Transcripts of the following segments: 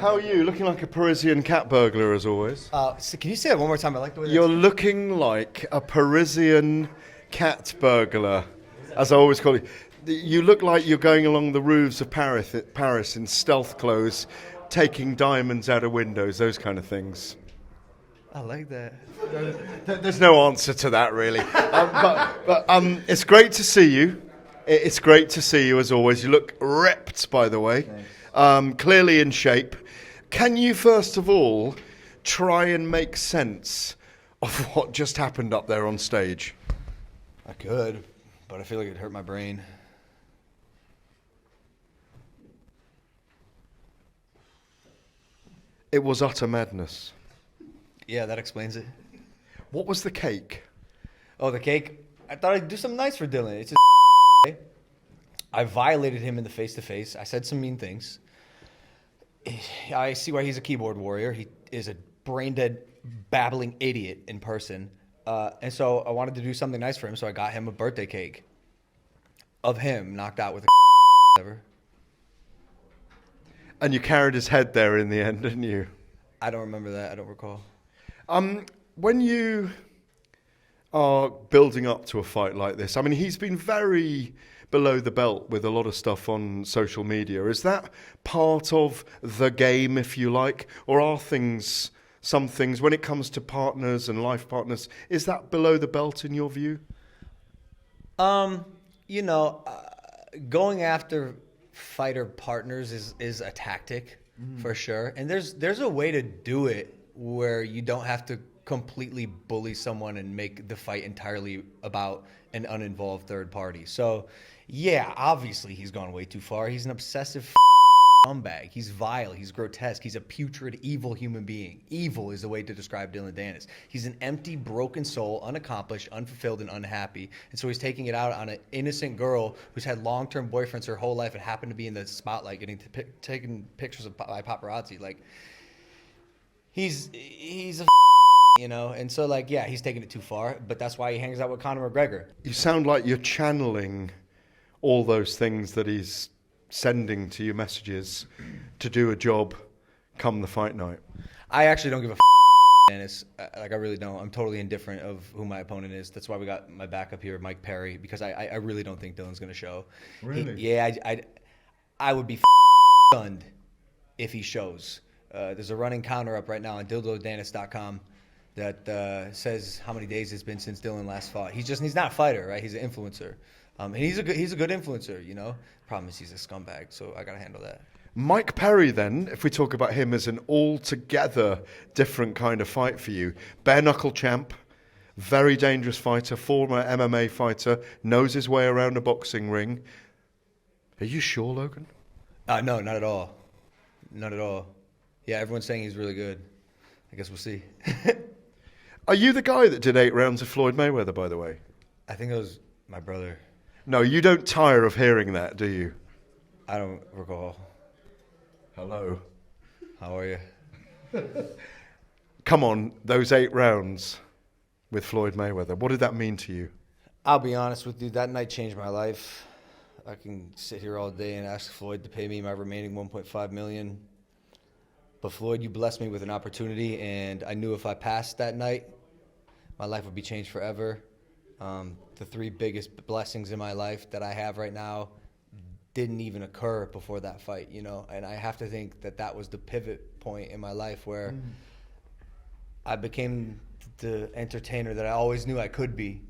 How are you? Looking like a Parisian cat burglar as always. So can you say that one more time? I like the way You're looking like a Parisian cat burglar, as I always call it. You look like you're going along the roofs of Paris in stealth clothes, taking diamonds out of windows, those kind of things. I like that. There's no answer to that, really. But it's great to see you. It's great to see you, as always. You look ripped, by the way. Clearly in shape. Can you, first of all, try and make sense of what just happened up there on stage? I could, but I feel like it hurt my brain. It was utter madness. Yeah, that explains it. What was the cake? Oh, the cake? I thought I'd do something nice for Dillon. It's his day. I violated him in the face-to-face. I said some mean things. I see why he's a keyboard warrior. He is a brain-dead, babbling idiot in person. And so I wanted to do something nice for him, so I got him a birthday cake of him knocked out with a whatever. And you carried his head there in the end, didn't you? I don't remember that. I don't recall. When you are building up to a fight like this, I mean, he's been very below the belt with a lot of stuff on social media. Is that part of the game, if you like? Or are some things, when it comes to partners and life partners, is that below the belt in your view? Going after fighter partners is a tactic for sure. And there's a way to do it where you don't have to completely bully someone and make the fight entirely about an uninvolved third party. So, yeah, obviously he's gone way too far. He's an obsessive scumbag. He's vile. He's grotesque. He's a putrid, evil human being. Evil is the way to describe Dillon Danis. He's an empty, broken soul, unaccomplished, unfulfilled, and unhappy. And so he's taking it out on an innocent girl who's had long-term boyfriends her whole life and happened to be in the spotlight getting taken pictures of by paparazzi. Like, he's a and so, like, yeah, he's taking it too far, but that's why he hangs out with Conor McGregor. You sound like you're channeling all those things that he's sending to you messages to do a job come the fight night. I actually don't give a Dennis. Like, I really don't. I'm totally indifferent of who my opponent is. That's why we got my backup here, Mike Perry, because I really don't think Dillon's going to show. Really? I would be stunned if he shows. There's a running counter up right now on dildodanis.com that says how many days it's been since Dillon last fought. He's not a fighter, right? He's an influencer. And he's a good influencer, Problem is he's a scumbag, so I got to handle that. Mike Perry, then, if we talk about him as an altogether different kind of fight for you. Bare knuckle champ, very dangerous fighter, former MMA fighter, knows his way around a boxing ring. Are you sure, Logan? No, not at all. Not at all. Yeah, everyone's saying he's really good. I guess we'll see. Are you the guy that did 8 rounds of Floyd Mayweather, by the way? I think it was my brother. No, you don't tire of hearing that, do you? I don't recall. Hello. How are you? Come on, those 8 rounds with Floyd Mayweather, what did that mean to you? I'll be honest with you, that night changed my life. I can sit here all day and ask Floyd to pay me my remaining $1.5 million. But Floyd, you blessed me with an opportunity, and I knew if I passed that night, my life would be changed forever. The 3 biggest blessings in my life that I have right now didn't even occur before that fight, And I have to think that was the pivot point in my life where I became the entertainer that I always knew I could be,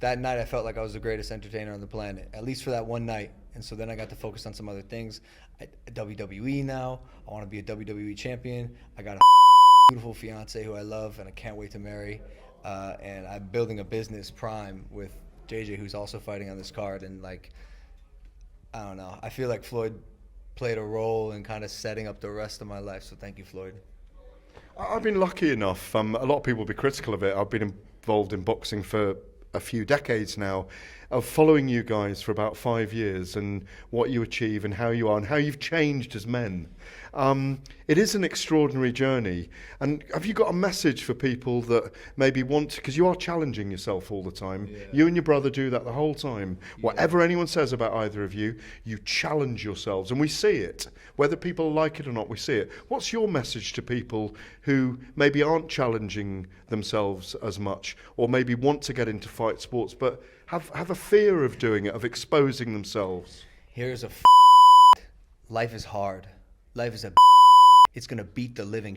That night I felt like I was the greatest entertainer on the planet, at least for that one night. And so then I got to focus on some other things. WWE now. I want to be a WWE champion. I got a beautiful fiance who I love and I can't wait to marry. And I'm building a business Prime with JJ, who's also fighting on this card. And, I don't know. I feel like Floyd played a role in kind of setting up the rest of my life. So thank you, Floyd. I've been lucky enough. A lot of people will be critical of it. I've been involved in boxing for a few decades now. of following you guys for about 5 years and what you achieve and how you are and how you've changed as men. It is an extraordinary journey. And have you got a message for people that maybe want to, because you are challenging yourself all the time. Yeah. You and your brother do that the whole time. Yeah. Whatever anyone says about either of you, you challenge yourselves. And we see it. Whether people like it or not, we see it. What's your message to people who maybe aren't challenging themselves as much, or maybe want to get into fight sports, but have a fear of doing it, of exposing themselves? Here's a life is hard. Life is a it's gonna beat the living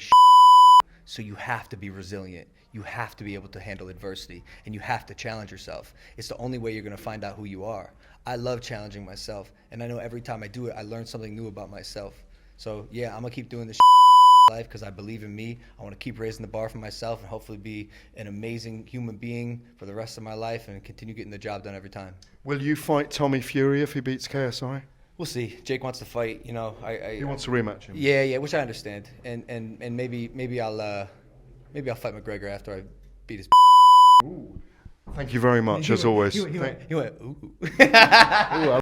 so you have to be resilient. You have to be able to handle adversity, and you have to challenge yourself. It's the only way you're gonna find out who you are. I love challenging myself, and I know every time I do it, I learn something new about myself. So yeah, I'm gonna keep doing this life because I believe in me. I want to keep raising the bar for myself and hopefully be an amazing human being for the rest of my life and continue getting the job done every time. Will you fight Tommy Fury if he beats KSI? We'll see. Jake wants to fight, you know. He wants to rematch him. Yeah, which I understand. And maybe I'll fight McGregor after I beat his. Ooh. Thank you very much, as always. He went, ooh. Ooh,